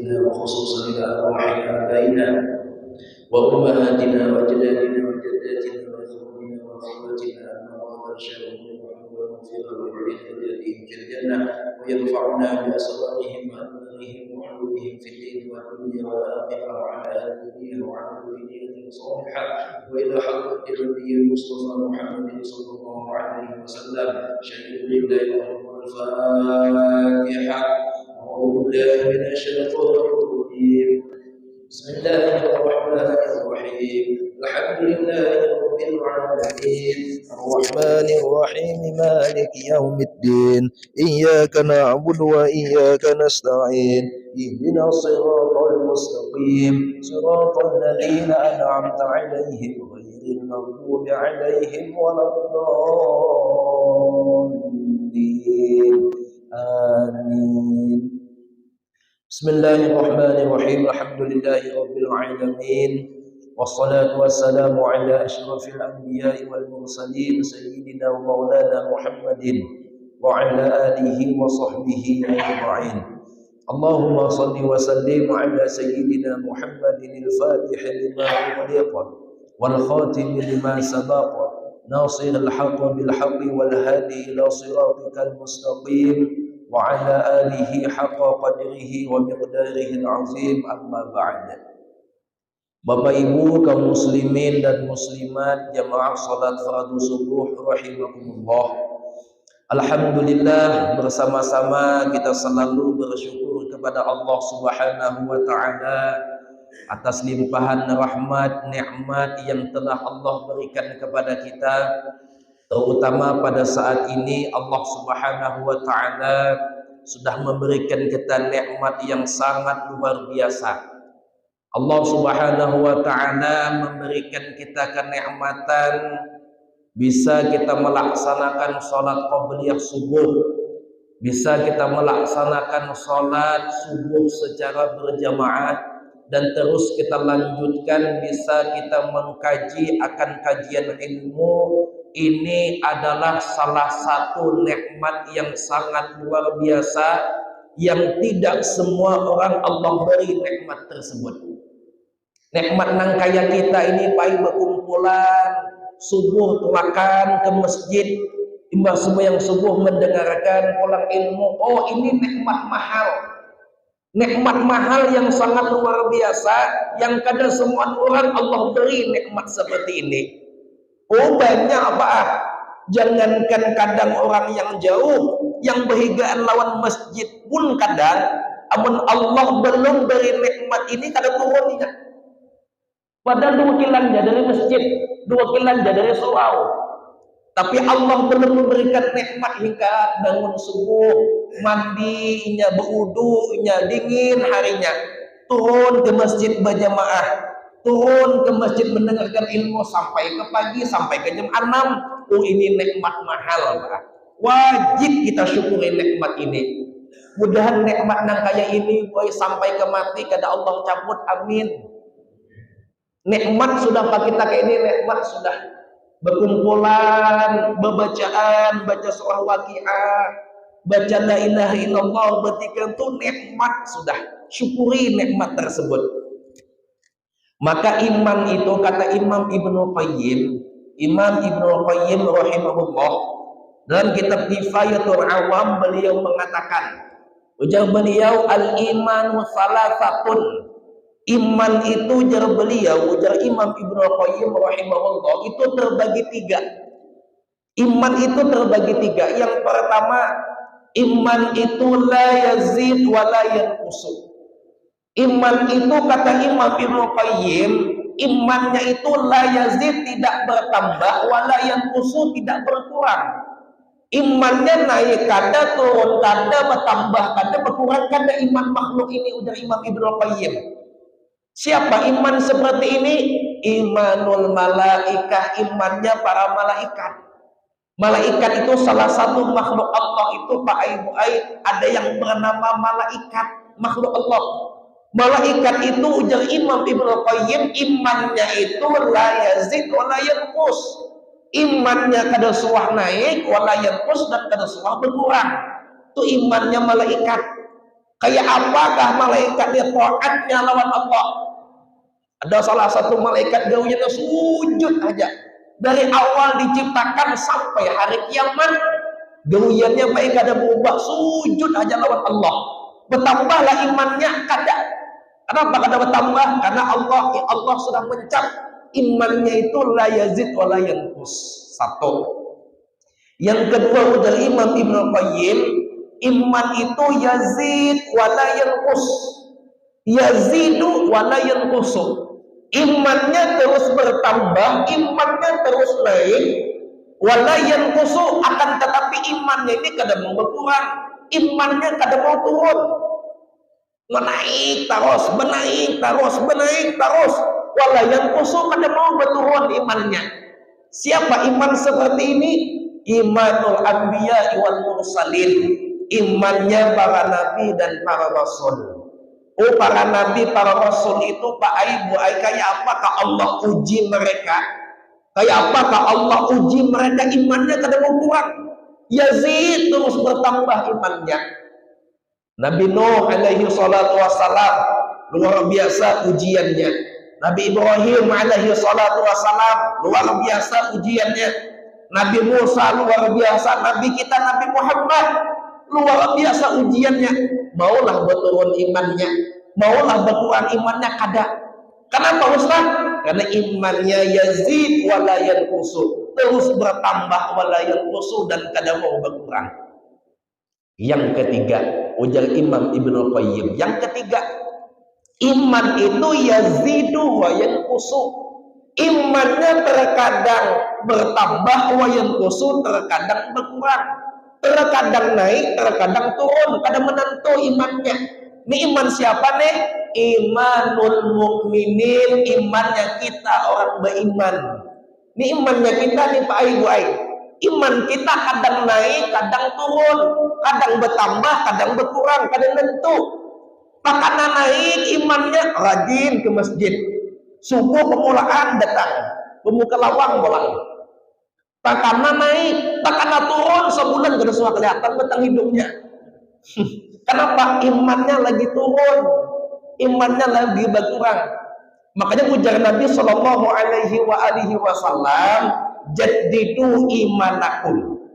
وخصوصا إلى أرواح آبائنا وأمهاتنا وأجدادنا وجداتنا وإخواننا وأخواتنا أن شأنهم ومغفرة ولعبادهم في الجنة وينفعنا بأسرارهم وأنوارهم وحلولهم في الدين والدنيا والآخرة وعلى آله وعلى ذريته صالحة وإلى حضرة النبي المصطفى محمد صلى الله عليه وسلم شهد لله الفاتحة. أعوذ بالله من الشيطان الرجيم. بسم الله الرحمن الرحيم. الحمد لله رب العالمين الرحمن الرحيم مالك يوم الدين إياك نعبد وإياك نستعين اهدنا الصراط المستقيم صراط الذين أنعمت عليهم غير المغضوب عليهم ولا الضالين آمين. Bismillahirrahmanirrahim. Alhamdulillahi rabbil alamin. Wassalatu wassalamu ala asyrafil anbiya'i wal mursalin sayyidina wa maulana Muhammadin wa ala alihi wa sahbihi ajma'in. Allahumma salli wa sallim ala sayyidina Muhammadin al-fatih lima ughliqa wal khatim lima sabaqa nasiril haqqi bil haqqi wal hadi ila siratikal mustaqim wa ala alihi haqqa qadrihi wa miqdarihi al-azim amma ba'd. Bapak Ibu kaum muslimin dan muslimat jamaah salat fardu subuh rahimakumullah. Alhamdulillah, bersama-sama kita selalu bersyukur kepada Allah Subhanahu wa taala atas limpahan rahmat nikmat yang telah Allah berikan kepada kita. Terutama pada saat ini Allah Subhanahu wa taala sudah memberikan kita nikmat yang sangat luar biasa. Allah Subhanahu wa taala memberikan kita kenikmatan bisa kita melaksanakan salat qabliyah subuh, bisa kita melaksanakan salat subuh secara berjamaah, dan terus kita lanjutkan bisa kita mengkaji akan kajian ilmu. Ini adalah salah satu nikmat yang sangat luar biasa yang tidak semua orang Allah beri nikmat tersebut. Nikmat nang kaya kita ini pai berkumpulan subuh tulakan ke masjid imbang sembahyang subuh mendengarkan pulang ilmu. Oh, ini nikmat mahal. Nikmat mahal yang sangat luar biasa yang kadang semua orang Allah beri nikmat seperti ini. Oh, banyak apa? Jangankan kadang orang yang jauh, yang berhigaan lawan masjid pun kadang, amun Allah belum beri nikmat ini kadang turunnya. Padahal 2 kilanja dari masjid, 2 kilanja dari surau. Tapi Allah belum memberikan nikmat hingga bangun subuh, mandinya, berudunya, dingin harinya, turun ke masjid berjamaah, turun ke masjid mendengarkan ilmu sampai ke pagi, sampai ke jam 6. Oh, ini nikmat mahal, Pak. Wajib kita syukuri nikmat ini. Mudahan nikmat nang kaya ini boy sampai ke mati kada Allah cabut, amin. Nikmat sudah pak kita kayak ini, nikmat sudah berkumpulan, berbacaan, baca surah Waqiah, baca la ilaha illallah, bertiga itu nikmat sudah. Syukuri nikmat tersebut. Maka iman itu kata Imam Ibnu Qayyim rahimahullah dalam kitab Kifayatul Awam, beliau mengatakan, ujar beliau, al-imanu salasatun. Iman itu ujar beliau, ujar Imam Ibnu Qayyim rahimahullah, itu terbagi 3. Iman itu terbagi 3. Yang pertama, iman itu la yazid wa la yanqusu. Iman itu kata Imam Ibnu Qayyim, imannya itu la yazid, tidak bertambah, wala yanqusu, tidak berkurang. Imannya naik kada, turun kada, bertambah kada, berkurang kada. Iman makhluk ini ujar Imam Ibnu Qayyim. Siapa iman seperti ini? Imanul malaikah, imannya para malaikat. Malaikat itu salah satu makhluk Allah itu Pak Ibu ada yang bernama malaikat, makhluk Allah. Malaikat itu ujar Imam Ibnu Qayyim, imannya itu la yazid wa la yanqus. Imannya kada suah naik, wa la yanqus, dan kada suah berkurang. Itu imannya malaikat. Kayak apakah malaikat dia taatnya lawan Allah? Ada salah satu malaikat gaunya sujud aja. Dari awal diciptakan sampai hari kiamat, gauyannya baik ada berubah, sujud aja lawan Allah. Bertambahlah imannya kada. Kenapa kada bertambah? Karena Allah sudah mencap imannya itu la yazid wa la yanqus. Satu. Yang kedua dari Imam Ibnu Qayyim, iman itu yazid wa la yanqus. Yazidu wa la yanqusu. Imannya terus bertambah, imannya terus naik, wala yanqusu, akan tetapi imannya ini kadang mau berkurang, imannya kadang mau turun, menaik terus, menaik terus, wala yanqusu, kadang mau berturun imannya. Siapa iman seperti ini? Imanul anbiya wal mursalin, imannya para nabi dan para rasul. Oh, para nabi, para rasul itu Pak Aibu, kayak apakah Allah uji mereka? Kayak apakah Allah uji mereka? Imannya kadang mau kurang, yazid terus bertambah imannya. Nabi Nuh alaihi salatu wassalam luar biasa ujiannya. Nabi Ibrahim alaihi salatu wassalam luar biasa ujiannya. Nabi Musa luar biasa. Nabi kita Nabi Muhammad luar biasa ujiannya. Maulah berturun imannya, maulah berkurang imannya kada. Kenapa Ustaz? Karena imannya yazid wala yanqusu, terus bertambah wala yanqusu, dan kada mau berkurang. Yang ketiga, ujar Imam Ibnu Qayyim, yang ketiga, iman itu yazidu wa yanqusu. Imannya terkadang bertambah, wa yanqusu, terkadang berkurang. Terkadang naik, terkadang turun, kadang menentu imannya. Ini iman siapa nih? Imanul mukminin, imannya kita orang beriman. Ini imannya kita nih Pak Ibu. Iman kita kadang naik, kadang turun, kadang bertambah, kadang berkurang, kadang menentu. Karena naik imannya, rajin ke masjid. Subuh pemulaan datang, pemuka lawang pulang. Karena naik, karena turun sebulan kada sudah kelihatan batang hidungnya. Kenapa? Imannya lagi turun, imannya lagi berkurang. Makanya ujar Nabi Shallallahu Alaihi Wasallam, jaddidu imanakum,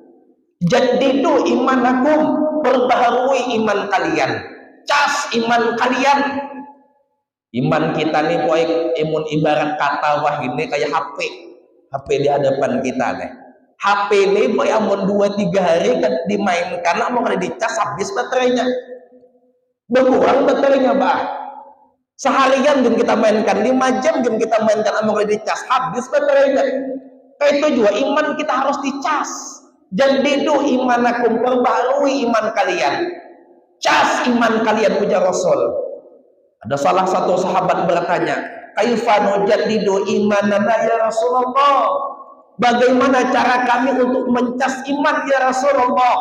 jaddidu imanakum, perbaharui iman kalian, cas iman kalian. Iman kita nih boy, ibarat kata wah ini kayak HP di hadapan kita nih. HP ini boy amun 2-3 hari kan dimainkan, mau kada dicas habis baterainya. Berkurang baterainya bah. Seharian game kita mainkan, 5 jam game kita mainkan, mau kada dicas habis baterainya. Kayak itu juga iman kita harus dicas. Jadidu imanakum, perbaharui iman kalian. Cas iman kalian, ujar Rasul. Ada salah satu sahabat bertanya, kaifa nujaddidu imanana ya Rasulullah? Bagaimana cara kami untuk mencas iman ya Rasulullah?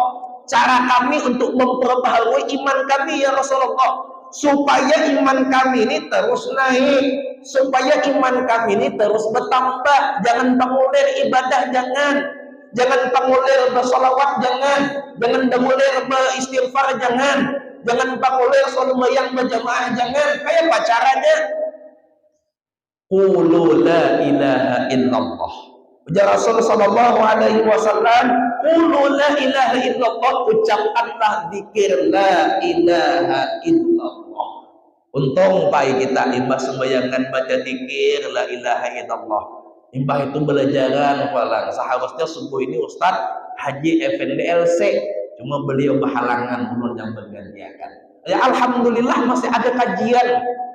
Cara kami untuk memperbaharui iman kami ya Rasulullah, supaya iman kami ini terus naik, supaya iman kami ini terus bertambah. Jangan pengulir ibadah, jangan pengulir bersolawat, jangan pengulir beristighfar, jangan pengulir selalu mayang berjamaah, jangan. Kayak apa caranya? Qulu la ilaha illallah. Ujar Rasul sallallahu alaihi wasallam, qulu la ilaha illallah, ucapkanlah zikir la ilaha illallah. Untung pai kita imbah sembayangan baca zikir la ilaha illallah. Imbah itu belajaran walang. Seharusnya subuh ini Ustaz Haji Effendi LC, cuma beliau berhalangan ulun yang bergantian. Ya alhamdulillah masih ada kajian.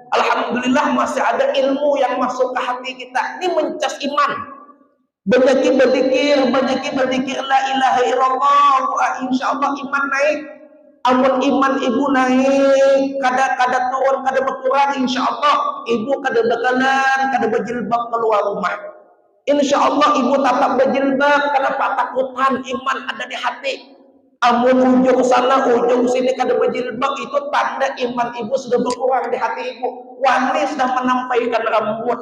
Alhamdulillah masih ada ilmu yang masuk ke hati kita. Ini mencas iman. Banyak berzikir la ilaha illallah, insyaallah iman naik. Amun iman ibu naik, kada turun, kada berkurang, insyaallah ibu kada bakalan kada berjilbab keluar rumah. Insyaallah ibu tetap berjilbab, kenapa takutan iman ada di hati. Amun ujung sana ujung sini kada berjilbab, itu tanda iman ibu sudah berkurang di hati ibu. Wani sudah menampaikan rambut,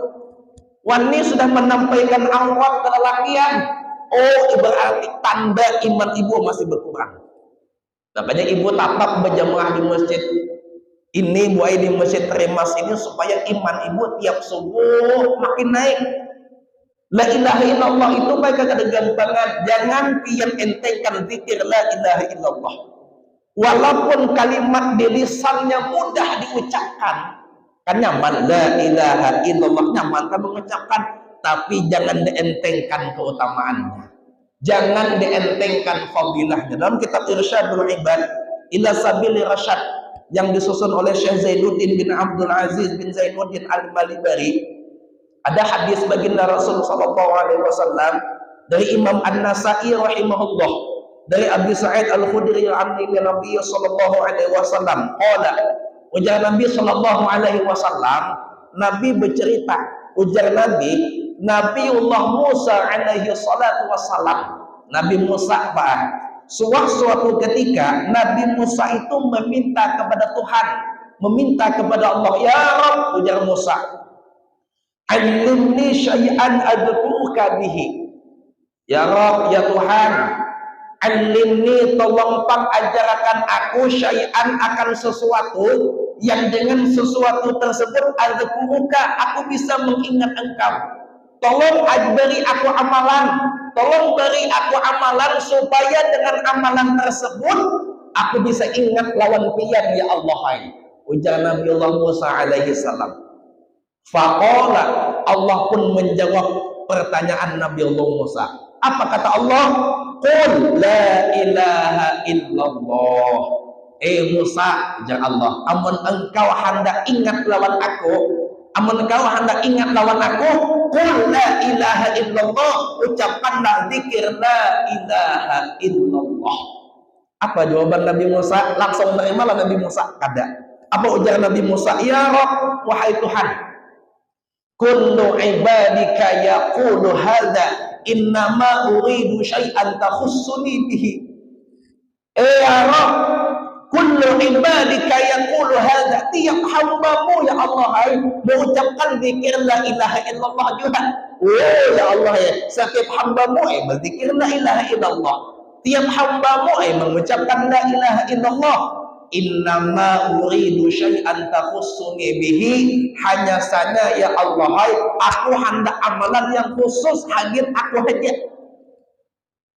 wani sudah menampaikan awak kelelakian, oh berarti tanda iman ibu masih berkurang. Makanya ibu tetap berjamaah di masjid. Ini buai di Masjid Rimas ini supaya iman ibu tiap subuh makin naik. La ilaha illallah itu baik ada gampangan. Jangan pian entengkan zikir la ilaha illallah. Walaupun kalimat di lisannya mudah diucapkan, kan nyaman la ilaha illallah, nyaman kan mengucapkan, tapi jangan dientengkan keutamaannya. Jangan dientengkan fadilahnya. Dalam kitab Irsyadul Ibad ila Sabili Rasyad yang disusun oleh Syekh Zainuddin bin Abdul Aziz bin Zainuddin Al-Malibari, ada hadis baginda Rasul sallallahu alaihi wasallam dari Imam An-Nasa'i rahimahullah, dari Abi Sa'id Al-Khudri an Nabi sallallahu alaihi wasallam qala, ujar Nabi sallallahu alaihi wasallam, Nabi bercerita, ujar Nabi, Nabiullah Musa alaihi salatu wassalam, Nabi Musa Pak, suatu ketika Nabi Musa itu meminta kepada Tuhan, meminta kepada Allah, ya Rabb, ujar Musa, alimni syai'an adkuruka bihi. Ya Rabb, ya Tuhan, alimni, tolong pang ajarkan aku syai'an, akan sesuatu yang dengan sesuatu tersebut adkuruka, aku bisa mengingat engkau. Tolong beri aku amalan, tolong beri aku amalan supaya dengan amalan tersebut aku bisa ingat lawan pian ya Allah. Ujar Nabiullah Musa alaihi salam. Faqala, Allah pun menjawab pertanyaan Nabiullah Musa. Apa kata Allah? Qul la ilaha illallah. Musa, ujar Allah, amun engkau hendak ingat lawan aku, amun engkau hendak ingat lawan aku, qul la ilaha illallah, ucapkanlah zikir la ilaha illallah. Apa jawaban Nabi Musa? Langsung terimalah Nabi Musa. Kada. Apa ujar Nabi Musa? Ya Rabb, wahai Tuhan, kullu ibadika yaqulu hadza, innama uridu syai'an takhussuni bihi. Ya Rabb, kullu ibadika yaqulu hadza, tiap hambamu ya Allah mengucapkan zikir la ilaha illallah juga. Oh ya Allah, ya setiap hambamu berzikir la ilaha illallah, tiap hambamu mengucapkan la ilaha illallah. Innama uridu syai'an takhussuni bihi, hanya saja ya Allah, aku hendak amalan yang khusus hanya aku saja.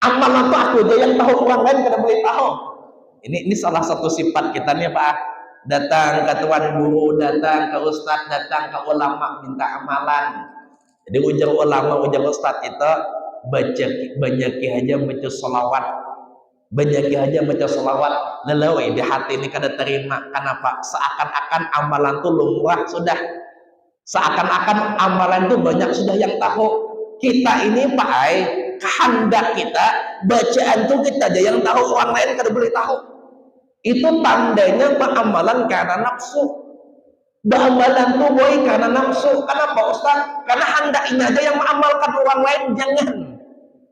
Amalan itu aku aja yang tahu, orang lain kada boleh tahu. Ini salah satu sifat kita nih Pak. Datang ke tuan guru, datang ke ustadz, datang ke ulama minta amalan. Jadi ujar ulama, ujar ustadz itu banyak aja baca sholawat, banyak aja baca sholawat. Lelawai di hati ini kada terima. Kenapa? Seakan-akan amalan itu lumrah sudah. Seakan-akan amalan itu banyak sudah yang tahu. Kita ini Pak, kehendak kita, bacaan itu kita aja yang tahu, orang lain kada boleh tahu. Itu tandanya amalan karena nafsu. Amalan itu boy karena nafsu. Kenapa Ustaz? Karena hendak ini aja yang mengamalkan, orang lain jangan.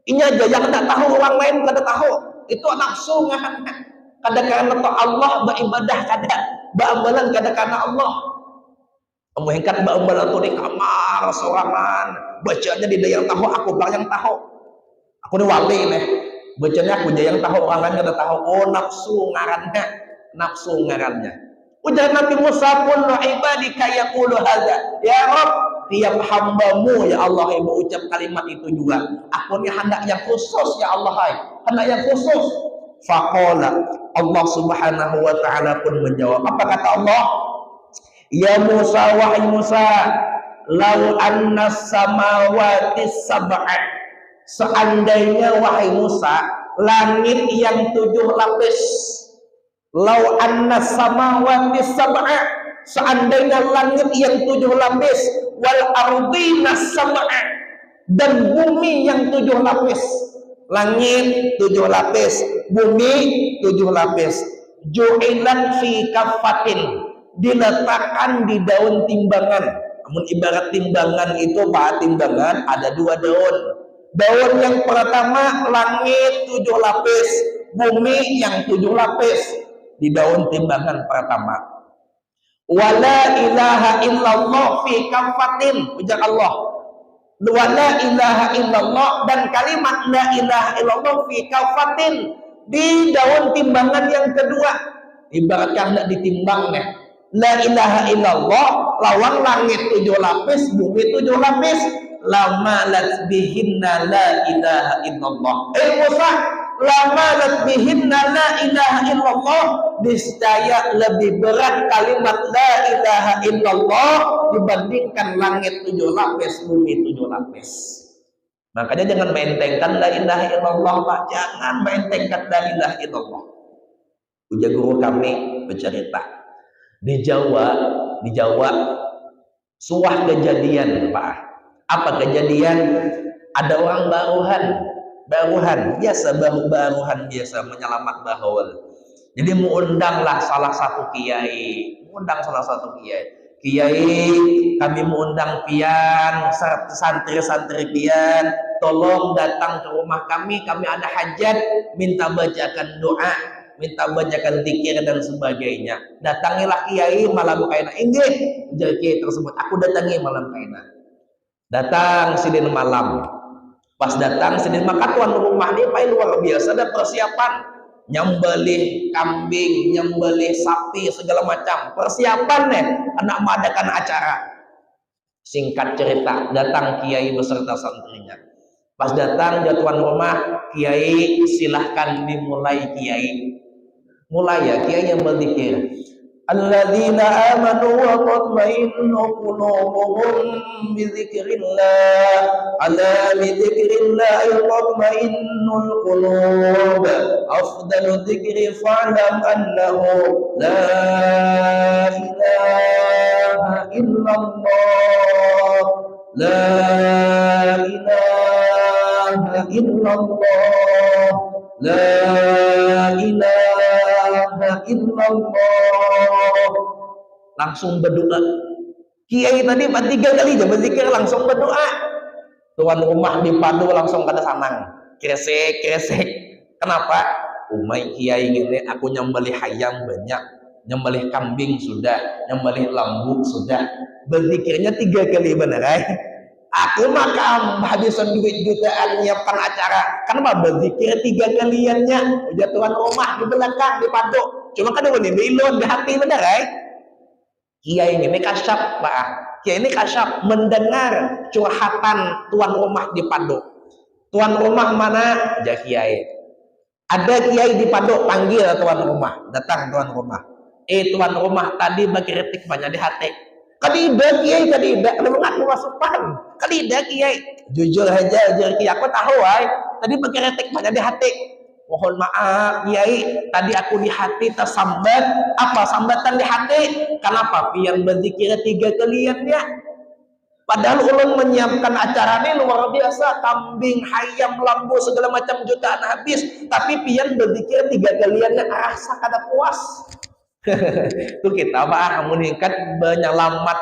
Ini aja yang tidak tahu, orang lain kada tahu. Itu nafsu ngan. Kada karena Allah beribadah, kada beramalan kada karena Allah. Mengingkat beramalan itu di kamar sorangan, bacaannya di yang tahu, aku bang yang tahu. Aku ini wali nih, bacanya aku aja yang tahu, orang lain kada tahu. Oh, nafsu ngarannya, nafsu ngarannya. Ujar Nabi Musa, kullu ibadika yaqulu hadza, ya Rabb, tiap hambamu ya Allah yang mengucap kalimat itu juga. Aku ini hendak yang khusus ya Allah, hendak yang khusus. Faqala, Allah Subhanahu wa taala pun menjawab. Apa kata Allah? Ya Musa, wahai Musa, lau anna samawati sab'a, seandainya wahai Musa, langit yang 7 lapis, lau anna samawati sab'a, seandainya langit yang 7 lapis, wal ardina sab'a, dan bumi yang 7 lapis. Langit 7 lapis, bumi 7 lapis, ju'ilat fi kaffatin, diletakkan di daun timbangan. Namun ibarat timbangan itu Pak, timbangan ada 2 daun. Daun yang pertama langit 7 lapis, bumi yang 7 lapis di daun timbangan pertama. Wala ilaha illallah fi kaffatin, ujar Allah. Wala ilaha illallah, dan kalimat la ilaha illallah fi kaffatin di daun timbangan yang kedua. Ibaratkan hendak ditimbang nih. La ilaha illallah lawang langit 7 lapis, bumi 7 lapis. Lamalat bihinna la ilaha illallah. Musa, lamalat bihinna la ilaha illallah. Niscaya lebih berat kalimat la ilaha illallah dibandingkan langit 7 lapis, bumi 7 lapis. Makanya jangan mentengkan la ilaha illallah, Pak. Jangan mentengkan la ilaha illallah. Ujar guru kami bercerita, di Jawa suah kejadian, Pak. Apa kejadian? Ada orang baruhan biasa, baruhan biasa menyelamat bahawal. Jadi mengundanglah salah satu kiai, Kiai, kami mengundang pian, santri-santri pian, tolong datang ke rumah kami ada hajat, minta bacakan doa, minta bacakan zikir dan sebagainya. Datangilah kiai malam kaina. Inggih, ujar kiai tersebut, aku datangi malam kaina. Datang Senin malam. Pas datang Senin, maka tuan rumah ini paling luar biasa, ada persiapan. Nyembelih kambing, nyembelih sapi, segala macam persiapan nih, anak mengadakan acara. Singkat cerita, datang kiai beserta santrinya. Pas datang tuan rumah, kiai silahkan dimulai. Kiai mulai ya, kiai yang berzikir, alladzina amanu wa tatma'innu qulubuhum bi dzikrillah, ala bi dzikrillah tatma'innul qulub, afdalu dzikri fa'lam annahu la ilaha illallah, la ilaha illallah, la ilaha illallah. Langsung berdoa. Kiai tadi 3 kali aja berzikir langsung berdoa. Tuan rumah di padu langsung kada sanang, kresek. Kenapa? Umai kiai ini aku nyembelih ayam banyak, nyembelih kambing sudah, nyembelih lambu sudah, berzikirnya 3 kali benar. Aku makam habisan duit jutaan nyiapkan acara, kenapa berzikir 3 kaliannya? Udah tuan rumah di belakang di padu, cuma kan ini belon di hati benar. Kiai ini kasyaf, Pak. Kiai ini kasyaf mendengar curhatan tuan rumah di padu. Tuan rumah mana? Aja kiai. Ada kiai di padu, panggil tuan rumah. Datang tuan rumah. Tuan rumah tadi berkritik banyak di hati. Kadida kiai, kadida mengaku masukan. Kadida kiai. Jujur aja, jujur kiai. Aku tahu, tadi berkritik banyak di hati. Mohon maaf kiai, tadi aku di hati tersambat. Apa sambatan di hati? Kenapa pian berzikir 3 kalian ya? Padahal ulun menyiapkan acara ini luar biasa, kambing, ayam, lambu segala macam jutaan habis, tapi pian berzikir 3 kalian ya, rasa kada puas. Itu kita Pak meningkat menyelamat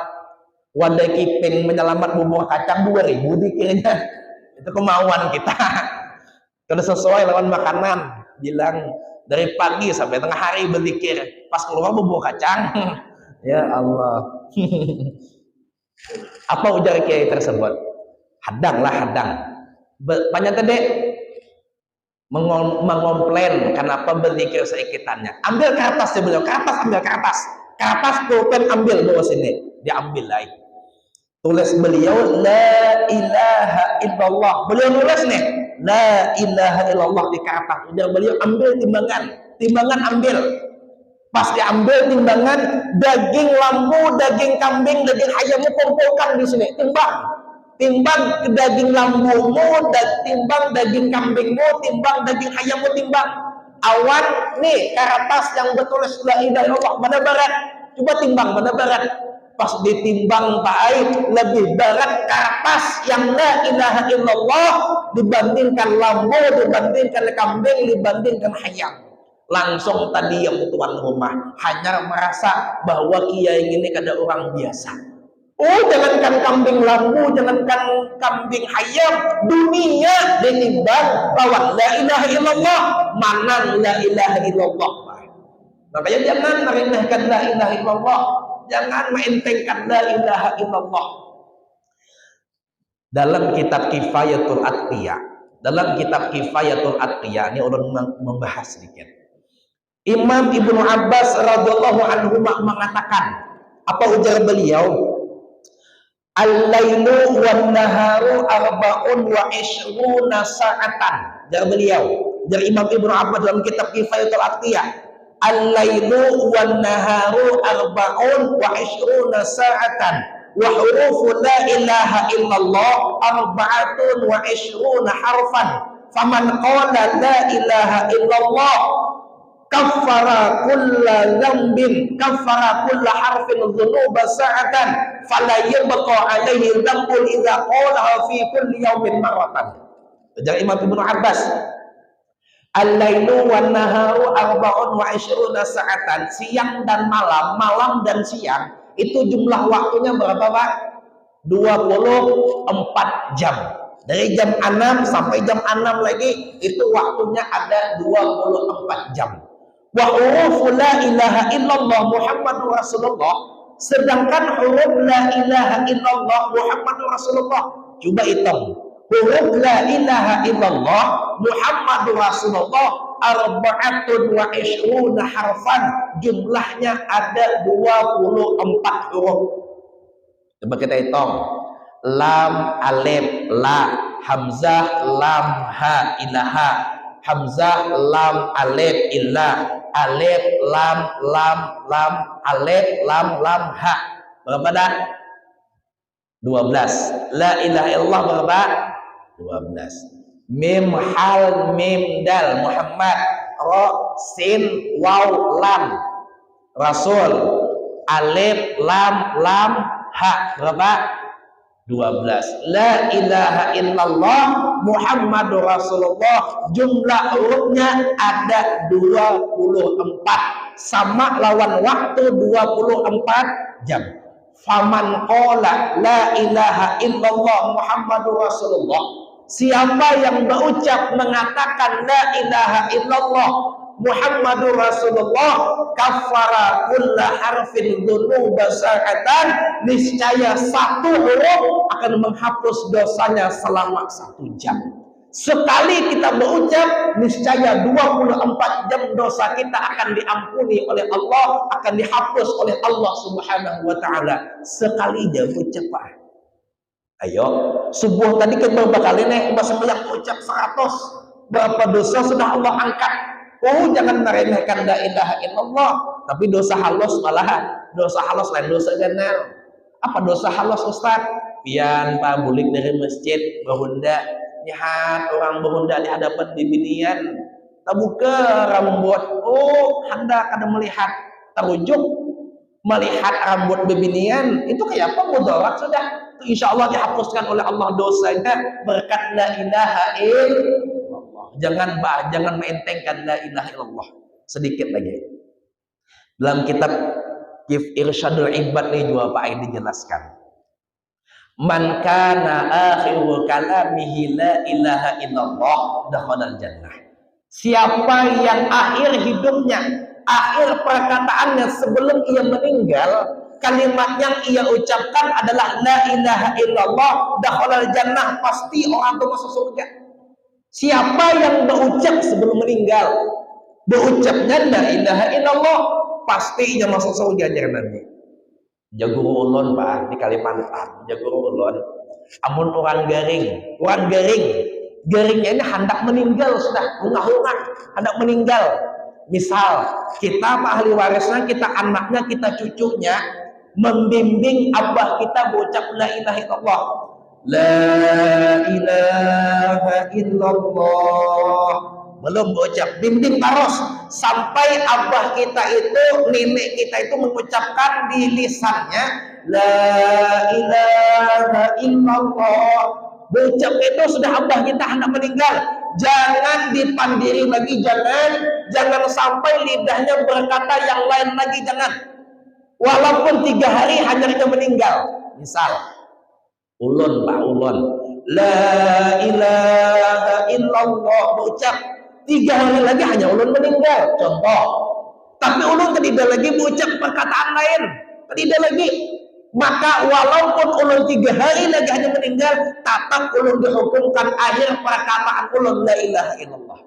wadah kiping, menyelamat bubur kacang 2000 dikirnya. Itu kemauan kita. Kalau sesuai lawan makanan, bilang dari pagi sampai tengah hari berzikir, pas keluar bubur kacang. Ya Allah. Apa ujar kiai tersebut? Hadang. Banyak tadi mengomplain kenapa berzikir seikitannya. Ambil kertas dia bilang, ambil kertas pulpen ambil bawa sini, diambil lagi. Tulis beliau la ilaha illallah. Beliau nulis nih la ilaha illallah di kertas. Udah beliau ambil timbangan ambil. Pas diambil timbangan, daging lambu, daging kambing, daging ayammu kumpulkan di sini. Timbang daging lambumu, timbang daging kambingmu, timbang daging ayammu, timbang. Awan nih kertas yang bertulis la ilaha illallah mana berat? Coba timbang mana berat? Pas ditimbang Pak Ai, lebih berat kertas yang la ilaha illallah dibandingkan lambu, dibandingkan kambing, dibandingkan ayam. Langsung tadi yang tuan rumah hanya merasa bahwa kiai ini kada orang biasa. Oh, jangankan kambing lambu, jangankan kambing ayam, dunia ditimbang lawan la ilaha illallah, mana la ilaha illallah. Makanya jangan meremehkan la ilaha illallah, jangan mentengkan la ilaha illallah. Dalam kitab Kifayatul Atqiya, ini ulun membahas sedikit. Imam Ibnu Abbas radhiyallahu anhu mengatakan, apa ujar beliau? Al-lailu wan naharu arba'un wa ishruna sa'atan. Jar beliau, jar Imam Ibnu Abbas dalam kitab Kifayatul Atqiyah. Al-lailu wan naharu arba'un wa ishruna sa'atan. Wa hurufu la ilaha illallah arba'atun wa ishruna harfan. Faman qala la ilaha illallah kaffara kulla dzambin kaffara kulla harfin dzunuba sa'atan fala yabqa alaihi dzambun idza qalaha fi kulli yaumin marratan. Dari Imam Ibnu Abbas, al-lailu wan naharu arba'un wa ishruna sa'atan. Siang dan malam, malam dan siang itu jumlah waktunya berapa, Pak? 24 jam. Dari jam 6 sampai jam 6 lagi itu waktunya ada 24 jam. Wa huruf la ilaha illallah Muhammadur Rasulullah, sedangkan huruf la ilaha illallah Muhammadur Rasulullah, coba hitung huruf la ilaha illallah Muhammadur Rasulullah arba'atun wa ishruna harfan, jumlahnya ada 24 huruf. Coba kita hitung. Lam, alif, la, hamzah, lam, ha, ilaha, hamzah, lam, alif, illah, alif, lam, alif, lam, ha. Berapa dah? 12. La ilaha illallah berapa? 12. Mim, hal, mim, dal, Muhammad, ra, sin, waw, lam, Rasul, alif, lam, ha. Berapa? 12. La ilaha illallah Muhammadur Rasulullah, jumlah hurufnya ada 24, sama lawan waktu 24 jam. Faman qala la ilaha illallah Muhammadur Rasulullah, siapa yang berucap mengatakan la ilaha illallah Muhammadur Rasulullah, kafara kulla harfin dzunuba sa'atan, niscaya satu huruf akan menghapus dosanya selama 1 jam. Sekali kita berucap, niscaya 24 jam dosa kita akan diampuni oleh Allah, akan dihapus oleh Allah Subhanahu wa taala. Sekali dia berucap, Pak. Ayo, subuh tadi kan berapa kali nih Mbak Sembilan ucap 100, berapa dosa sudah Allah angkat. Oh, jangan meremehkan la ilaha illallah, tapi dosa halus malahan. Dosa halus lain dosa ganal. Apa dosa halus, Ustaz? Pian Pak bulik dari masjid berhunda, lihat orang berhunda di hadapan bibinian, tabuka rambut. Oh, hendak ada melihat terujuk melihat rambut bibinian, itu kayak apa mudarat sudah. Insya Allah dihapuskan oleh Allah dosanya berkat la ilaha illallah. Jangan mentengkan la ilaha illallah. Sedikit lagi. Dalam kitab Irsyadul Ibad ini juga Pak Aid dijelaskan. Man kana akhiru kalamihi la ilaha illallah dakhalal jannah. Siapa yang akhir hidupnya, akhir perkataannya sebelum ia meninggal, kalimat yang ia ucapkan adalah la ilaha illallah dakhalal jannah, pasti orang itu masuk surga. Siapa yang berucap sebelum meninggal, berucapnya la ilaha illallah, pasti ia masuk surga nanti. Jago ulun Pak di Kalimantan, jago ulun. Amun orang garing, garingnya ini hendak meninggal sudah, hungah-hungah, hendak meninggal. Misal kita Pak ahli warisnya, kita anaknya, kita cucunya, membimbing abah kita berucap la ilaha illallah. La ilaha illallah, belum berucap, bimbing terus sampai abah kita itu, nenek kita itu mengucapkan di lisannya la ilaha illallah. Berucap itu sudah abah kita hendak meninggal. Jangan dipandiri lagi, jangan sampai lidahnya berkata yang lain lagi, jangan. Walaupun 3 hari hanya dia meninggal. Misal ulun Pak, ulun la ilaha illallah berucap, 3 hari lagi hanya ulun meninggal, contoh. Tapi ulun tidak lagi berucap perkataan lain, tidak lagi, maka walaupun ulun 3 hari lagi hanya meninggal, tetap ulun dihukumkan akhir perkataan ulun la ilaha illallah.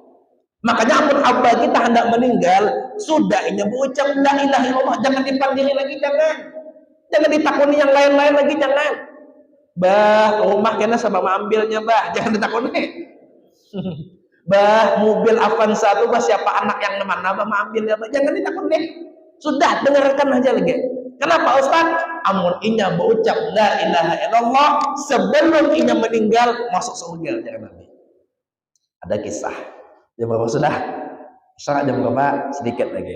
Makanya ampun hamba kita hendak meninggal, sudahnya berucap la ilaha illallah, jangan dipanggil lagi, jangan ditakuni yang lain-lain lagi, jangan. Bah, rumah kena sama ambilnya, bah, jangan ditakuni. Bah, mobil Avanza itu bah, siapa anak yang mana bah ambilnya, bah, jangan ditakuni. Sudah, dengarkan aja lagi. Kenapa Ustaz? Amun inya berucap la ilaha illallah sebelum inya meninggal masuk surga, jangan nabi. Ada kisah. Ya Bapak sudah. Sekarang jam berapa? Sedikit lagi.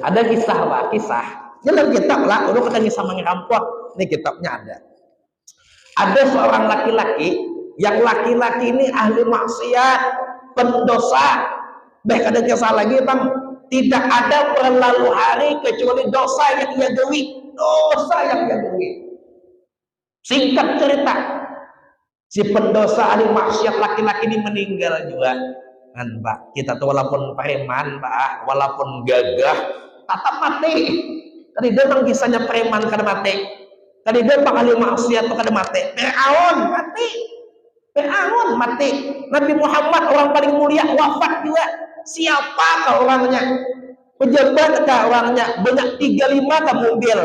Ada kisah Pak, kisah. Dalam kitab lah, udah kita kisah mengampok. Ini kitabnya ada. Ada seorang laki-laki, yang laki-laki ini ahli maksiat, pendosa. Baik ada kisah lagi Bang, tidak ada berlalu hari kecuali dosa yang ia gawi. Dosa yang ia gawi. Singkat cerita, si pendosa ahli maksiat laki-laki ini meninggal juga kan Pak. Kita tuh walaupun preman Pak, walaupun gagah tetap mati. Tadi dia bang kisahnya preman kada mati, tadi dia bang ahli maksiat tuh kada mati. Fir'aun mati, Fir'aun mati. Nabi Muhammad orang paling mulia wafat juga. Siapakah orangnya? Pejabat kah orangnya? Banyak 35 kah mobil,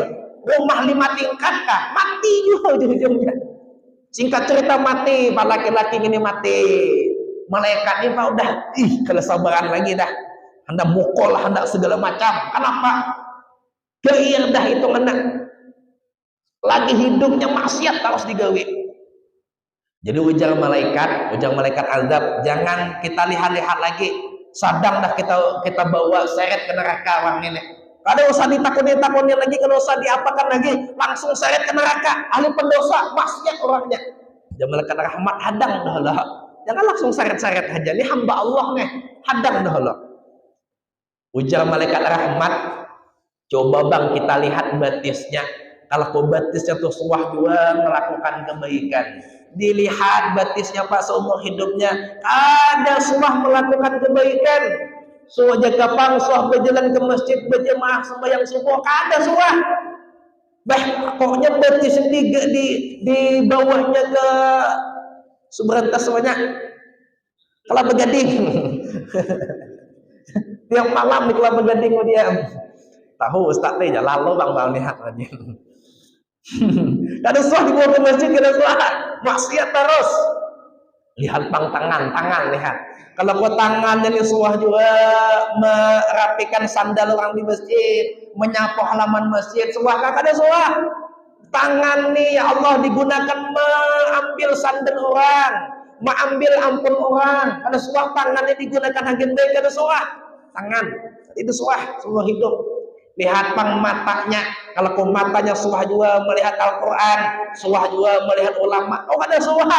rumah 5 tingkat kah? Mati juga ujung-ujungnya. Singkat cerita mati, Pak laki-laki ini mati. Malaikat ini Pak udah, kalau sabaran lagi dah. Hendak mukul, hendak segala macam. Kenapa? Geir dah itu menang. Lagi hidupnya maksiat harus digawe. Jadi ujar malaikat azab, jangan kita lihat-lihat lagi. Sadang dah kita bawa seret ke neraka orang ini. Kada usah ditakuni lagi, kada usah diapakan lagi, langsung seret ke neraka. Ahli pendosa, maksiat orangnya. Jangan malaikat rahmat hadang dah lah. Jangan langsung seret-seret aja. Ini hamba Allah nih, hadang dah lah. Ujar malaikat rahmat, coba bang kita lihat batisnya. Kalau kau batisnya tuh suah juga melakukan kebaikan. Dilihat batisnya Pak seumur hidupnya ada suah melakukan kebaikan. Suah jaga pang, suah berjalan ke masjid berjemaah sembahyang subuh, ada suah. Bah, pokoknya batis di bawahnya ke Subrantas semuanya. Kelapa Gading. Tiap malam di Kelapa Gading dia. Tahu Ustaz nih, lalu bang lihat aja. Kada suah dibawa ke masjid, kada suah maksiat terus. Lihat bang tangan lihat. Kalau kau tangannya nih suah juga merapikan sandal orang di masjid, menyapu halaman masjid, suah kada suah. Tangan nih ya Allah digunakan mengambil sandal orang, mengambil ampun orang. Kada suah tangannya digunakan hagen baik, kada suah. Tangan itu suah semua hidup. Lihat pang matanya, kalau kau matanya suah juga melihat Al-Quran, suah juga melihat ulama. Oh ada suah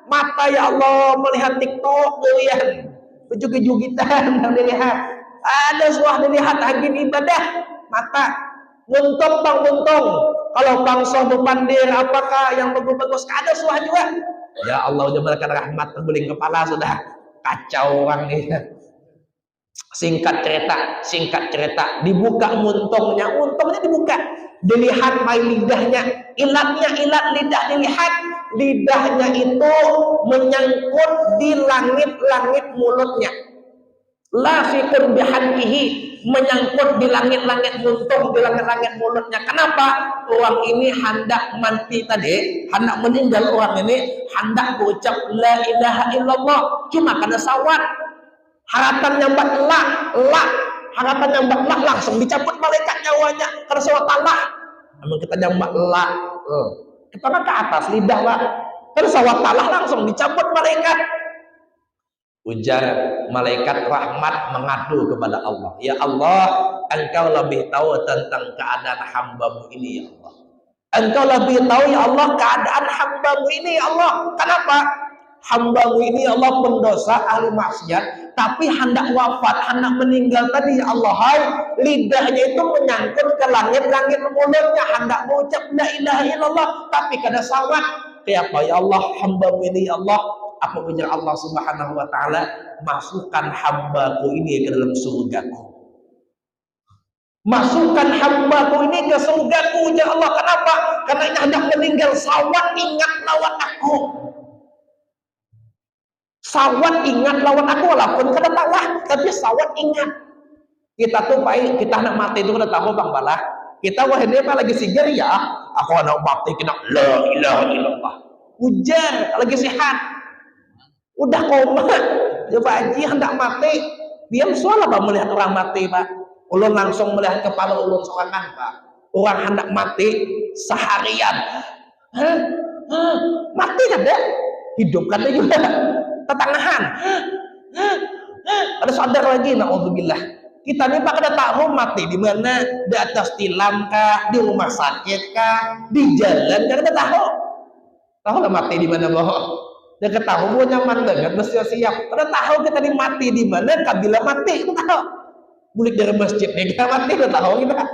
mata ya Allah melihat TikTok dilihat, bejug-bejugitan dilihat. Ada suah dilihat agin ibadah mata. Buntung bang buntung. Kalau bangsa bepandir apakah yang bagus-bagus ada suah juga. Ya Allah udah memberikan rahmat terguling kepala sudah kacau orang nih. Singkat cerita dibuka untungnya dibuka, dilihat main lidahnya, ilat lidah dilihat, lidahnya itu menyangkut di langit-langit mulutnya, lafiqun bihankihi, menyangkut di langit-langit muntung, di langit-langit mulutnya. Kenapa? Orang ini hendak mati tadi, hendak meninggal orang ini, hendak berucap la ilaha illallah, cuma karena sawat. Harapan yang harapan yang langsung dicabut malaikat nyawanya karena sawat Allah. Namun kita nyambak kita kan ke atas lidah Pak, karena sawat Allah langsung dicabut malaikat. Ujar malaikat rahmat mengadu kepada Allah, ya Allah, Engkau lebih tahu tentang keadaan hambamu ini ya Allah. Engkau lebih tahu ya Allah keadaan hambamu ini ya Allah. Kenapa? Hambamu ini ya Allah pendosa ahli maksiat, tapi hendak wafat, hendak meninggal tadi ya Allah, hai, lidahnya itu menyangkut ke langit-langit mulutnya, hendak mengucap la ilaha illallah, tapi kada sawat. Kenapa ya Allah hambamu ini ya Allah? Apa ujar Allah Subhanahu wa taala, masukkan hambaku ini ke dalam surgaku. Masukkan hambaku ini ke surgaku ya Allah. Kenapa? Karena ini hendak meninggal sawat, ingat lawan aku. Sawat ingat lawan aku walaupun kada tahu, tapi sawat ingat. Kita tuh baik, kita anak mati itu kada tahu Bang Balah. Kita wah ini apa lagi sigir ya? Aku anak mati kena la ilaha illallah. Ujar lagi sehat. Udah koma. Coba haji hendak mati. Diam soal apa melihat orang mati, Pak? Ulun langsung melihat kepala ulun sorangan, Pak. Orang hendak mati seharian. Hah? Hah? Mati kan deh? Hidup kan deh juga. Tetangahan. Ada sadar lagi, naudzubillah. Kita ini pak ada tahu mati di mana, di atas tilam kah, di rumah sakit kah, di jalan kan ada tahu lah mati di mana boh. Dan ketahui gue nyaman banget, mesti siap. Kada tahu kita ini mati di mana, kabila mati kita tahu. Bulik dari masjid nih kita mati kita tahu kita.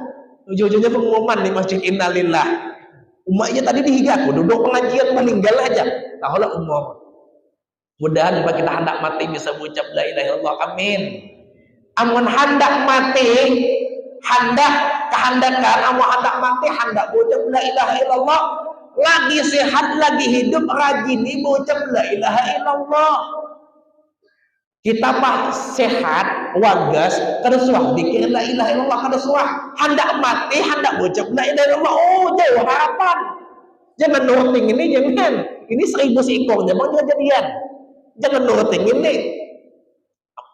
Ujung-ujungnya pengumuman di masjid innalillah. Umatnya tadi dihigaku, duduk pengajian meninggal aja. Tahu lah umum. Mudahan jika kita hendak mati bisa mengucap la ilaha illallah, amin. Amun hendak mati, hendak kehendakan, amun hendak mati, hendak mengucap la ilaha illallah, lagi sehat, lagi hidup, rajin mengucap la ilaha illallah. Kita pak sehat, wagas, kada suah dikir la ilaha illallah, kada suah. Hendak mati, hendak mengucap la ilaha illallah. Oh, jauh harapan. Jangan nurutin ini, jangan. Ini 1000 seekor, jangan kejadian. Jangan nurutin ini.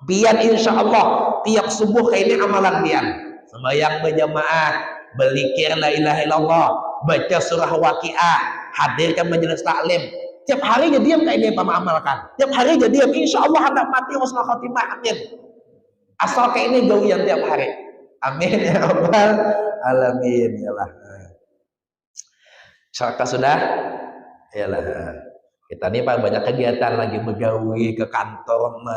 Biar insya Allah tiap subuh kayak ini amalan biar sembahyang berjamaah, belikir la ilaha illallah, baca surah waqiah, hadirkan majelis taklim. Tiap hari jadi diam kayak ini amalkan. Tiap hari jadi diam, insya Allah hendak mati husnul khotimah, amin. Asal kayak ini gawian tiap hari, amin ya rabbal alamin. Yalah. Syaka sudah, yalah. Kita nih pak banyak kegiatan lagi begawi ke kantor,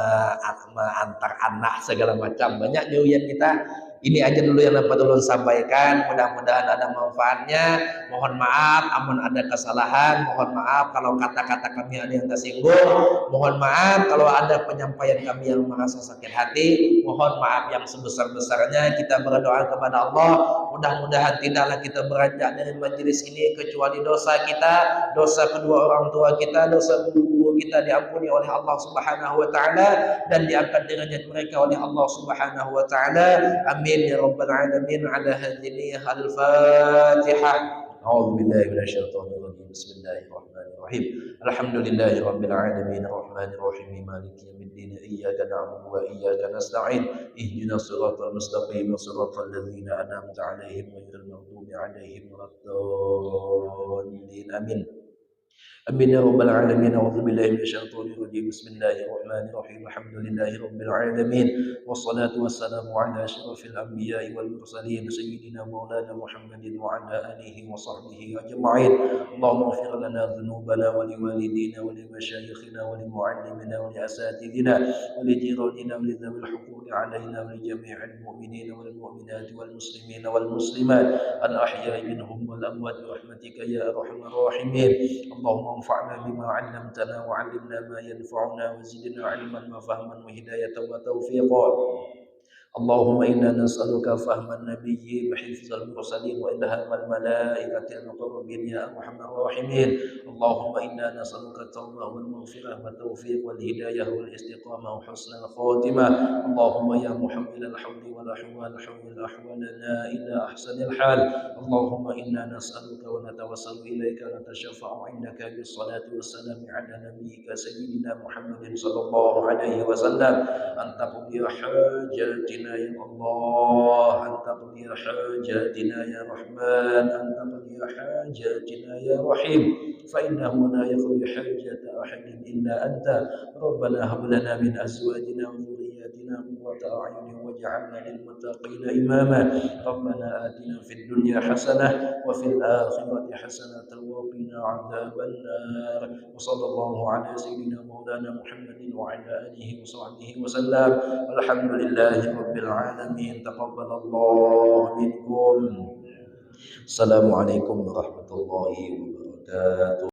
antar anak segala macam, banyak gawian kita. Ini aja dulu yang dapat ulun sampaikan, mudah-mudahan ada manfaatnya. Mohon maaf amun ada kesalahan, mohon maaf kalau kata-kata kami ada yang tersinggung, mohon maaf kalau ada penyampaian kami yang merasa sakit hati, mohon maaf yang sebesar-besarnya. Kita berdoa kepada Allah, mudah-mudahan tidaklah kita beranjak dari majelis ini kecuali dosa kita, dosa kedua orang tua kita, dosa guru kita diampuni oleh Allah Subhanahu wa taala dan diangkat derajat mereka oleh Allah Subhanahu wa taala. Amin ya rabbal alamin. Ala hadhihi al-Fatihah. A'udzu billahi minasyaitonir rajim. Bismillahirrahmanirrahim. Alhamdulillahi rabbil alamin arrahmanir rahim maliki yaumiddin iyyaka na'budu wa iyyaka nasta'in ihdinas siratal mustaqim siratal ladzina an'amta 'alaihim ghairil maghdubi 'alaihim waladdallin. Amin. Amin ya rabbal alamin. A'udzu billahi minasyaitonir rajim. Bismillahirrahmanirrahim. Alhamdulillahi rabbil alamin. Wassalatu wassalamu ala asyrafil anbiya'i wal mursalin sayyidina maulana Muhammadin wa ala alihi wa sahbihi ajma'in. Allahumma ighfir lana dhunubana wa liwalidina wa limashayikhina wa limu'allimina wa liasatidina wa lijiranina wa lidhawil huquqi alaina wa lijami'il mu'minina wal mu'minati wal muslimina wal muslimat al ahya'i minhum wal amwat bi rahmatika ya arhamar rahimin. Allahumma انفعنا بما علمتنا وعلمنا ما ينفعنا وزدنا علما وفهما وهداية وتوفيقا. اللهم إنا نسألك فهم النبي وحفظ المرسلين وإلهام الملائكة المقربين يا أرحم الراحمين. اللهم إنا نسألك التوبة والمغفرة والتوفيق والهداية والاستقامة وحسن الخاتمة. اللهم يا محمل الحول والأحوال حول أحوالنا إلى أحسن الحال. اللهم إنا نسألك ونتوسل إليك نتشفع عندك بالصلاة والسلام على نبيك سيدنا محمد صلى الله عليه وسلم أن تقضي حاجاتنا يا الله، أن تقضي حاجاتنا يا رحمن، أن تقضي حاجاتنا يا رحيم، فإنه لا يقضي حاجة أحد إلا أنت. ربنا هب لنا من أزواجنا وذرياتنا قرة أعين واجعلنا للمتقين إماما. ربنا آتنا في الدنيا حسنة وفي الآخرة حسنة وقنا عذاب النار. وصلى الله على سيدنا مولانا محمد وعلى آله وصحبه وسلم. والحمد لله رب العالمين. تقبل الله منكم. السلام عليكم ورحمة الله وبركاته.